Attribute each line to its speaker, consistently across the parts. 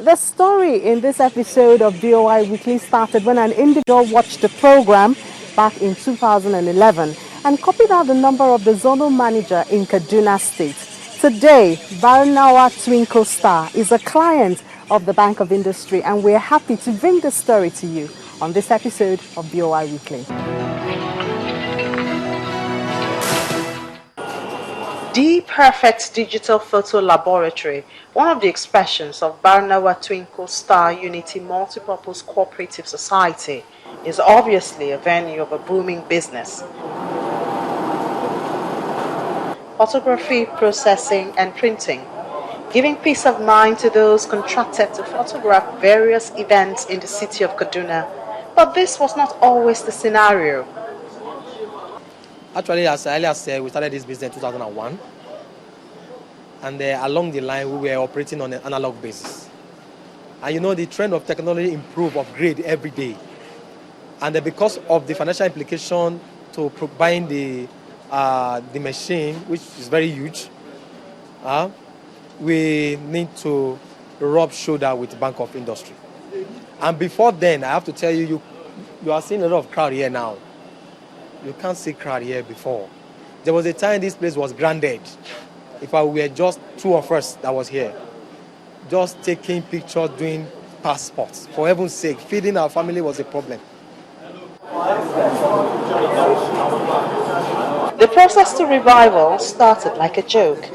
Speaker 1: The story in this episode of BOI Weekly started when an individual watched the program back in 2011 and copied out the number of the zonal manager in Kaduna State. Today, Barnawa Twinco Star is a client of the Bank of Industry, and we're happy to bring the story to you on this episode of BOI Weekly. The Perfect Digital Photo Laboratory, one of the expressions of Barnawa Twinco Star Unity Multipurpose Co-operative Society, is obviously a venue of a booming business. Photography, processing and printing, giving peace of mind to those contracted to photograph various events in the city of Kaduna. But this was not always the scenario.
Speaker 2: Actually, as earlier said, we started this business in 2001. And along the line, we were operating on an analog basis. And you know, the trend of technology improve, upgrade every day. And because of the financial implication to buying the machine, which is very huge, we need to rub shoulder with Bank of Industry. And before then, I have to tell you, you are seeing a lot of crowd here now. You can't see crowd here before. There was a time this place was branded. If I were just two of us that was here, just taking pictures, doing passports. For heaven's sake, feeding our family was a problem.
Speaker 1: The process to revival started like a joke.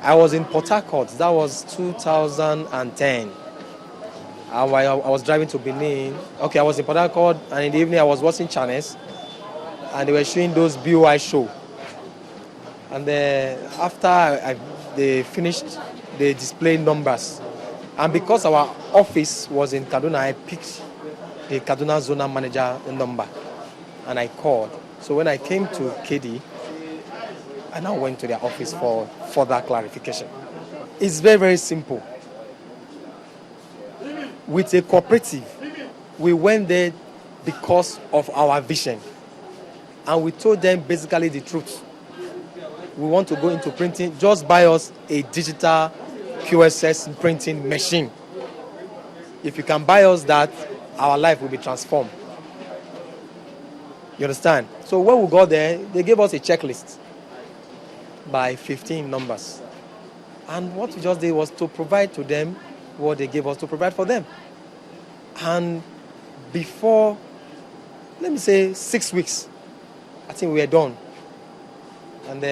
Speaker 2: I was in Port Harcourt. That was 2010. I was driving to Benin. Okay, I was in Port Harcourt, and in the evening I was watching channels, and they were showing those BOI show. And after they finished, they displayed numbers. And because our office was in Kaduna, I picked the Kaduna zonal manager number, and I called. So when I came to KD, I now went to their office for further clarification. It's very, very simple. With a cooperative, we went there because of our vision. And we told them basically the truth. We want to go into printing, just buy us a digital QSS printing machine. If you can buy us that, our life will be transformed. You understand? So when we got there, they gave us a checklist by 15 numbers. And what we just did was to provide to them what they gave us to provide for them. And before, let me say, 6 weeks, I think we were done. And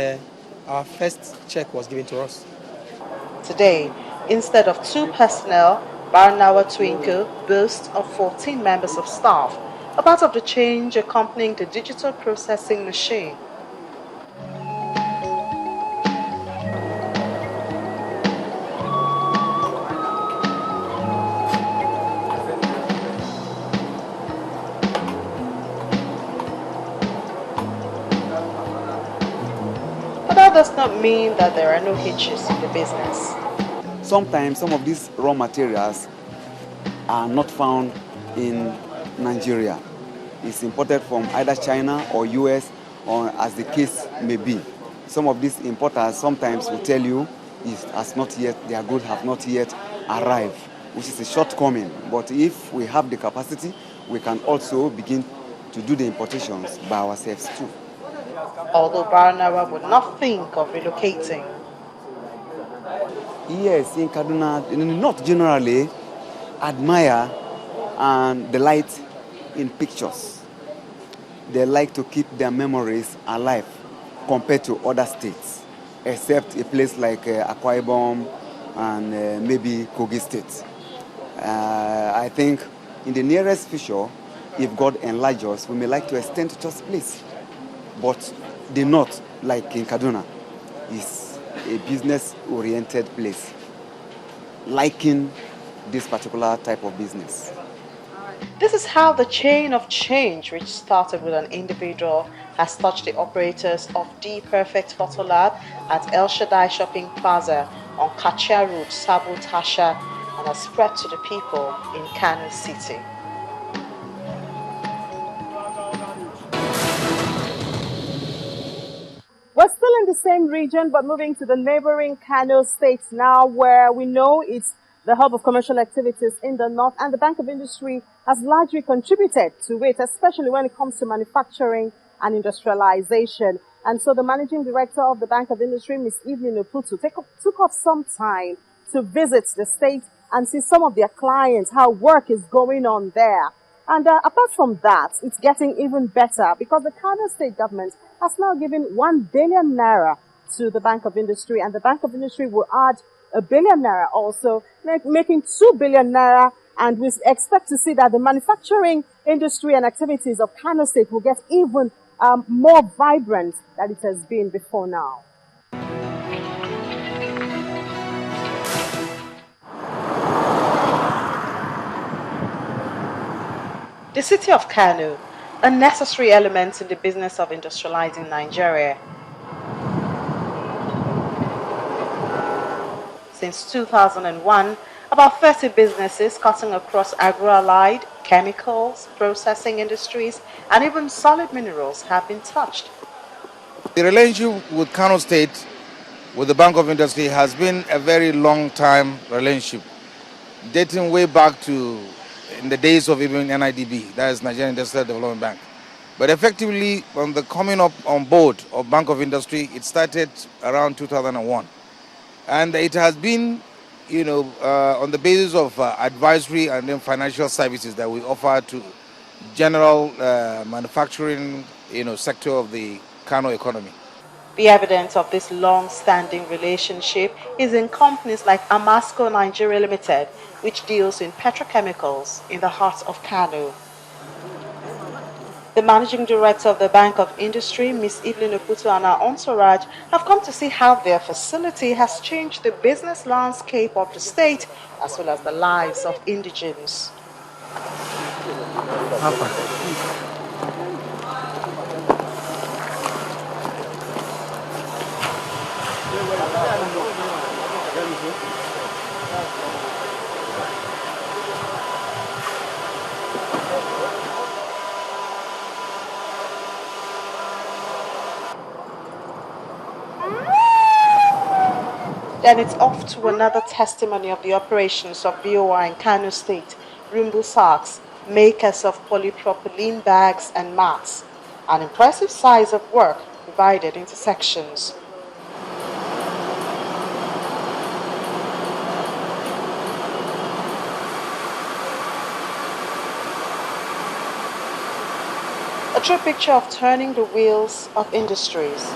Speaker 2: our first check was given to us.
Speaker 1: Today, instead of 2 personnel, Barnawa Twinco boasts of 14 members of staff, a part of the change accompanying the digital processing machine. Does not mean that there are no hitches in the business.
Speaker 3: Sometimes some of these raw materials are not found in Nigeria. It's imported from either China or US, or as the case may be. Some of these importers sometimes will tell you their goods have not yet arrived, which is a shortcoming. But if we have the capacity, we can also begin to do the importations by ourselves too.
Speaker 1: Although Barnawa would not think of relocating.
Speaker 3: Yes, in Kaduna, not generally admire and delight in pictures. They like to keep their memories alive compared to other states, except a place like Akwa Ibom and maybe Kogi State. I think in the nearest future, if God enlarges us, we may like to extend to this place. But the north, like in Kaduna, is a business-oriented place, liking this particular type of business.
Speaker 1: This is how the chain of change, which started with an individual, has touched the operators of the Perfect Photo Lab at El Shaddai Shopping Plaza on Kachia Road, Sabo Tasha, and has spread to the people in Kano City. in the same region, but moving to the neighboring Kano State now, where we know it's the hub of commercial activities in the north, and the Bank of Industry has largely contributed to it, especially when it comes to manufacturing and industrialization. And so the managing director of the Bank of Industry, Ms. Evelyn Oputu, took off some time to visit the state and see some of their clients, how work is going on there. And apart from that, it's getting even better because the Kano State government has now given 1 billion naira to the Bank of Industry, and the Bank of Industry will add 1 billion naira also, making 2 billion naira. And we expect to see that the manufacturing industry and activities of Kano State will get even more vibrant than it has been before now. The city of Kano, a necessary element in the business of industrializing Nigeria. Since 2001, about 30 businesses cutting across agro-allied, chemicals, processing industries, and even solid minerals have been touched.
Speaker 4: The relationship with Kano State, with the Bank of Industry, has been a very long-time relationship, dating way back to in the days of even NIDB, that is Nigerian Industrial Development Bank. But effectively, from the coming up on board of Bank of Industry, it started around 2001. And it has been, on the basis of advisory and then financial services that we offer to general manufacturing, sector of the Kano economy.
Speaker 1: The evidence of this long-standing relationship is in companies like Amasco Nigeria Limited, which deals in petrochemicals in the heart of Kano. The managing director of the Bank of Industry, Ms. Evelyn Oputu, and her entourage have come to see how their facility has changed the business landscape of the state as well as the lives of indigents. Then it's off to another testimony of the operations of BOI in Kano State, Rumbu Sacks, makers of polypropylene bags and mats, an impressive size of work divided into sections. A true picture of turning the wheels of industries.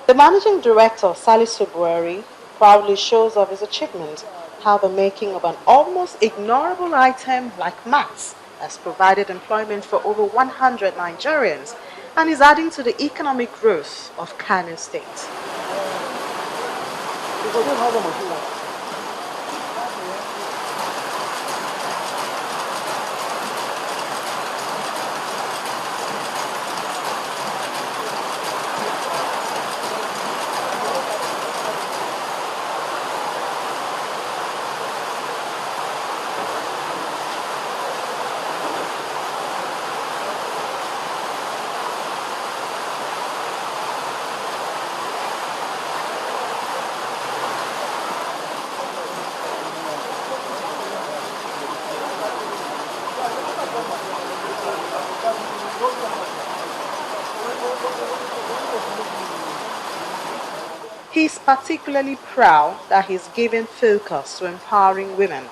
Speaker 1: The managing director, Salisu Buhari, proudly shows off his achievement, how the making of an almost ignorable item like mats has provided employment for over 100 Nigerians and is adding to the economic growth of Kano State. He is particularly proud that he's given focus to empowering women